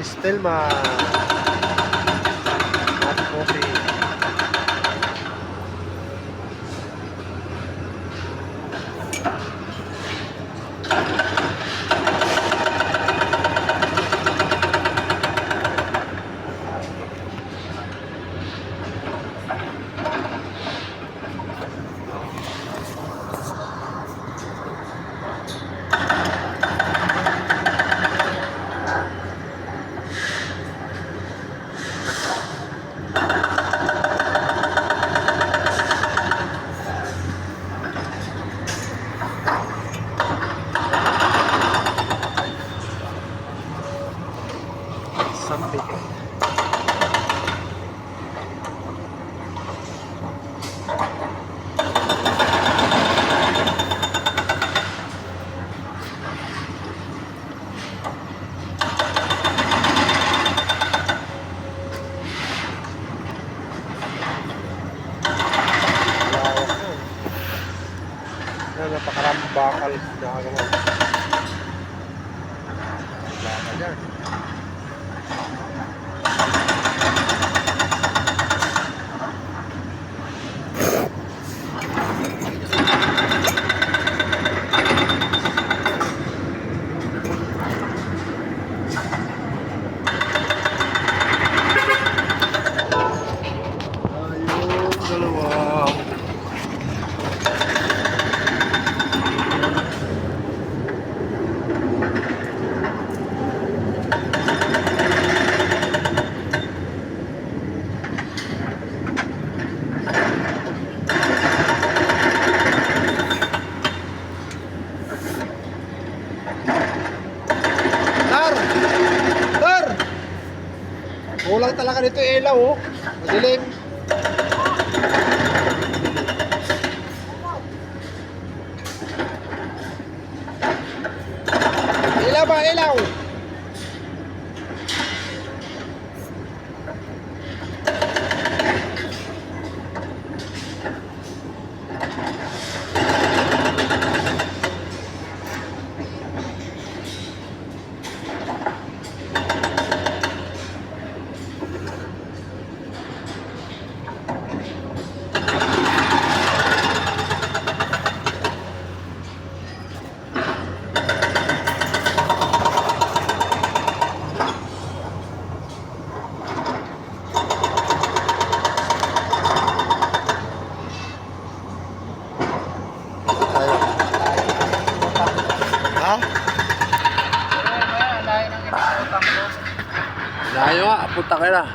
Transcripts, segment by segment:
Estelma. Hot coffee. Sampit. Napakaraming bakal na agaw. Bakal yan. Ayun, dalawa. Kulang talaga nito yung ilaw, oh. Madilim. Ilaw ba? Ilaw! Layo nga, punta kayo na.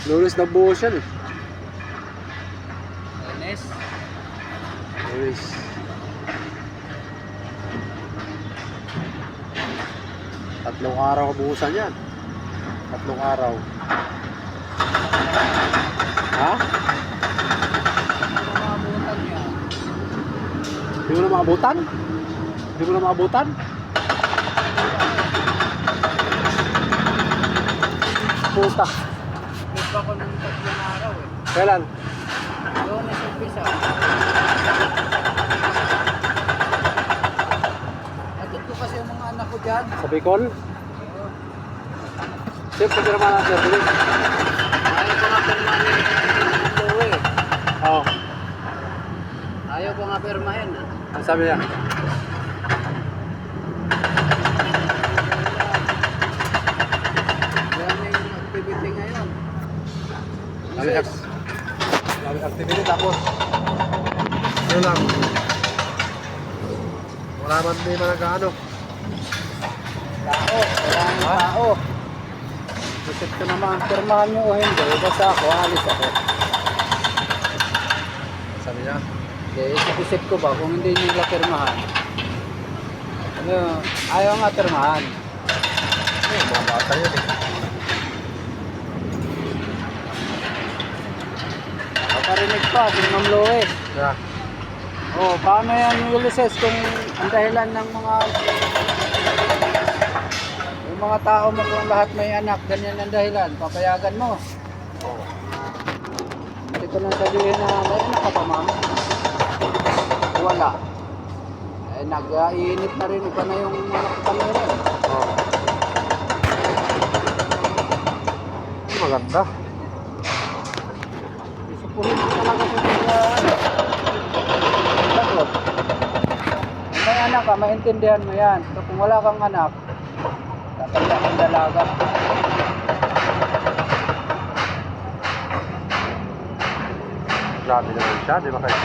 Lunes na buhos yan eh. Lunes. Tatlong araw kabuhusan yan. Tatlong araw. Ha? Hindi mo na maabutan? Hindi mo na maabutan? Puta. Nagpa ko ng tatlong araw eh. Kailan? Doon na sa umpisa. Atid ko kasi yung mga anak ko dyan. Sa Bicol? Siyempre, hindi naman ang service. Ayaw ko nga pirmahin ito eh. Oo. Ayaw ko nga pirmahin. Ang sabi niya? Yan yung activity ngayon. Kami activity tapos. Yun lang. Wala man di man nag-ano. Tao, kailangan ng tao. Isip ko naman, pirmahan nyo o hindi. Basta ako, alis ako. Sabi niya? Isip ko ba kung hindi nila pirmahan. Ano, ayaw nga pirmahan. Mga bata yun eh. Nakarinig pa, si Ma'am Lois. Yeah. Oh, paano yan Ulysses kung ang dahilan ng mga Yung mga tao mo kung lahat may anak, ganyan ang dahilan, papayagan mo. Oo. Hindi ko nang sabihin na may anak ka pa, ma'am. Wala. Eh, nag-iinit na rin. Iba na yung anak ka nila. Oo. Maganda. Isupuhin ko talaga sa mga dapat. Kung may anak ka, maintindihan mo yan. So, kung wala kang anak, tatanda kang dalaga. Grabe naman siya, di ba kayo?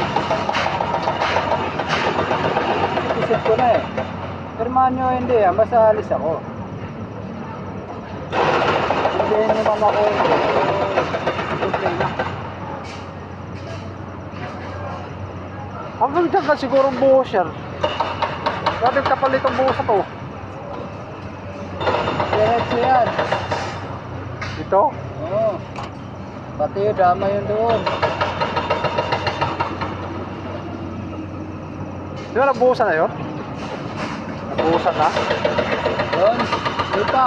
Isip ko na eh. Pirmahan nyo hindi ah, basta alis ako. Hindi naman ako hindi. Okay na. Hanggang dyan ka sigurong buhos yan. Grabe kapalit ang buhos ito. Diretso yan. Ito? Oo. Pati yung dama yun doon. Di ba nagbuhusan na yun? Nagbuhusan na? Doon. Di pa.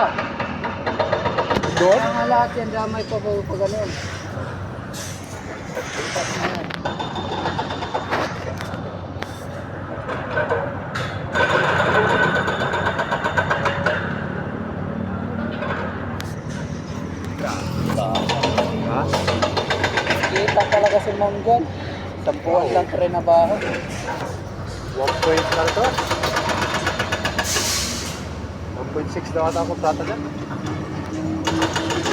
Doon? Kaya nga lahat yan, damay pa ganun. Lipat na yan. Ha? Kita talaga si Ma'am dyan. Sampuan lang pa rin na baho. 1 point na ito. 1.6 daw ata ang kontrata dyan.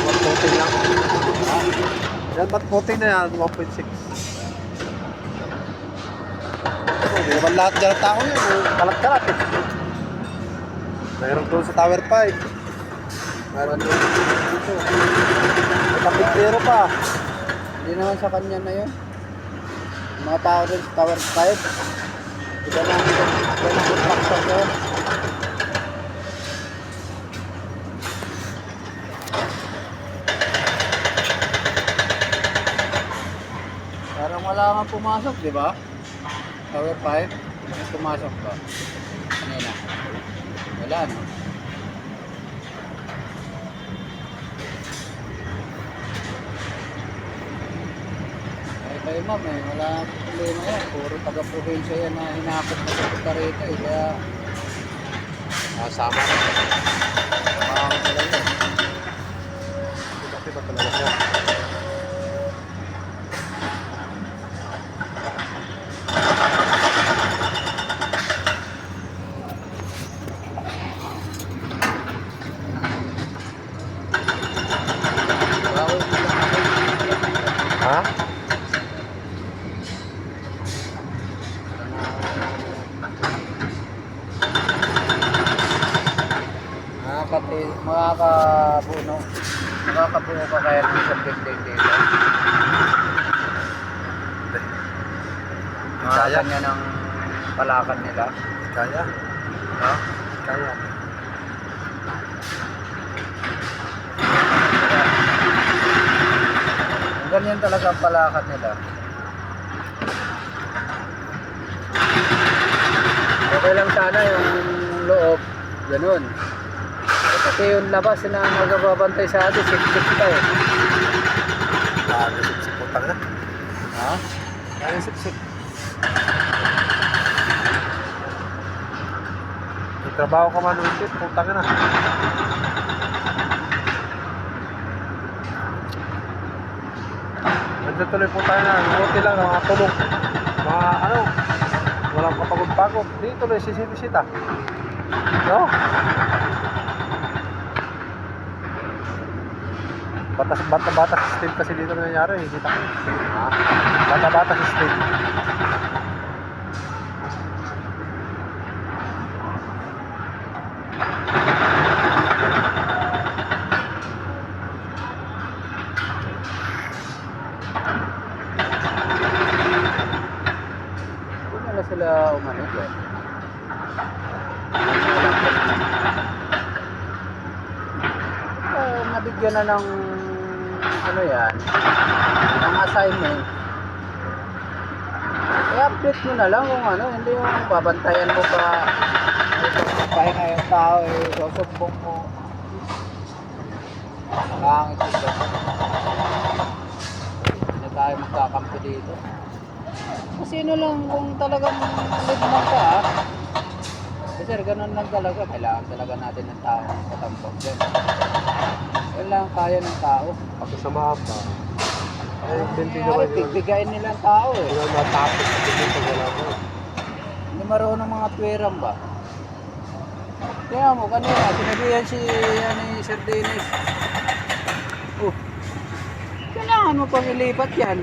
Ba't puting lang? Yan, ba't puting na yan? 1.6. Hindi naman lahat dyan ang tao yun. Kalat-kalat eh. Mayroon doon sa Tower 5. Mayroon doon dito. May kapitero pa. Hindi naman sa kanya na yun. Yung mga tao rin sa Tower 5. Iba na ang construction doon. Parang wala kang pumasok, di ba? Tower 5, may pumasok ba? Kanina. Wala, no? Kayo ma'am eh, wala akong problema yan. Puro taga-probinsya yan na hinakot na sa rito eh. Kaya Sama na. makakot talaga. Kasi ba talaga siya? Bawal mo lang ako. Ha? Makakabuo ka kaya ng isang building dito. Kaya? Kanya ng palakan nila. Kaya? No? Kaya. Ganyan talaga ang palakan nila. Okay lang sana yung loob, ganun. Kasi yung labas na nagbabantay sa atin, sik-sik pa eh. Kaya sip-sip putang na. Ha? Kaya sip-sip. May trabaho ka man ulit, putang na. Nandiyan tuloy putang na. Buti lang, mga tulog. Mga ano, walang kapagod-pagod. Dito tuloy, sisita. No? Bata-bata system kasi dito nangyayari, kita ko. Ha? Bata-bata system. Kung wala sila umano eh. Nabigyan na ng ano yan, ng assignment. I-update mo na lang kung ano, hindi yung babantayan mo pa pahinga yung tao eh, susumbong mo. Nakangit dito. Hindi na tayo magkakampi dito. Kung sino lang kung talagang ligman ka sir, ganun lang talaga. Kailangan talaga natin ng tao ng katampok dyan. Yan lang kaya ng tao. Pati sa mapa. Ay, binti na Ay, ba yun? pipigayin nila ang tao eh. Wala matapos sa dito wala ko. Hindi marunong mga tuwiran ba? Kaya mo, kanina, sinabihan si Sir Dennis. Oh, kailangan mo pang ilipat yan.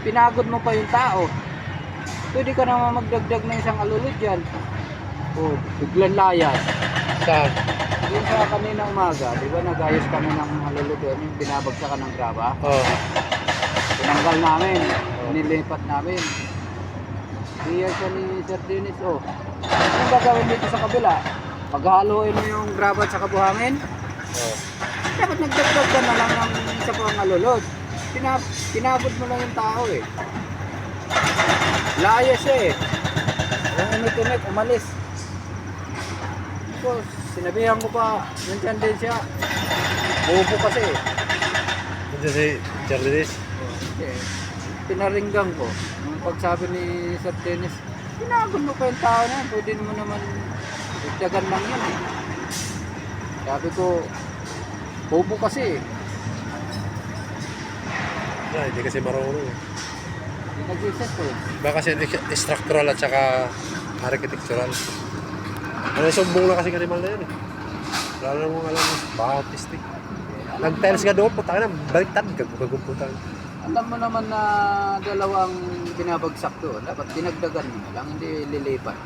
Pinagod mo pa yung tao. Pwede ka naman magdagdag ng isang alulod yan. Oh, biglang layas. Saan? Yung sa kanina umaga, di ba nagayos kami ng alulod doon, yung binabagsakan ng graba. Oo. Tinanggal namin, nilipat namin. Diyan siya ni Sir Dennis, oh. Anong gagawin dito sa kabila? Paghaluin mo yung graba at saka buhangin? Oo. Dapat nagdagdag ka na lang ng isa pang alulod. Pinagod mo lang yung tao eh. Laya siya eh. Yung umit-umit, umalis. Tapos, sinabihan ko pa, nandiyan din siya. Bobo kasi eh. Nandiyan si Charles. Eh, pinaringgan ko. Nung pagsabi ni Sir Dennis, pinagod mo pa yung tao na yan. Pwede mo naman dagdagan lang yan eh. Sabi ko, bobo kasi eh. Hindi kasi marunong eh. Hindi nag-reset ko eh. Baka kasi structural at saka architectural. Ano sumbong na kasi animal na yun eh. Wala na mong alam baka autistic. Nag-tiles ka doon, puta ka na, baliktad, gagumputan. Alam mo naman na dalawang binabagsak doon. Dapat dinagdagan mo na lang, hindi lilipat.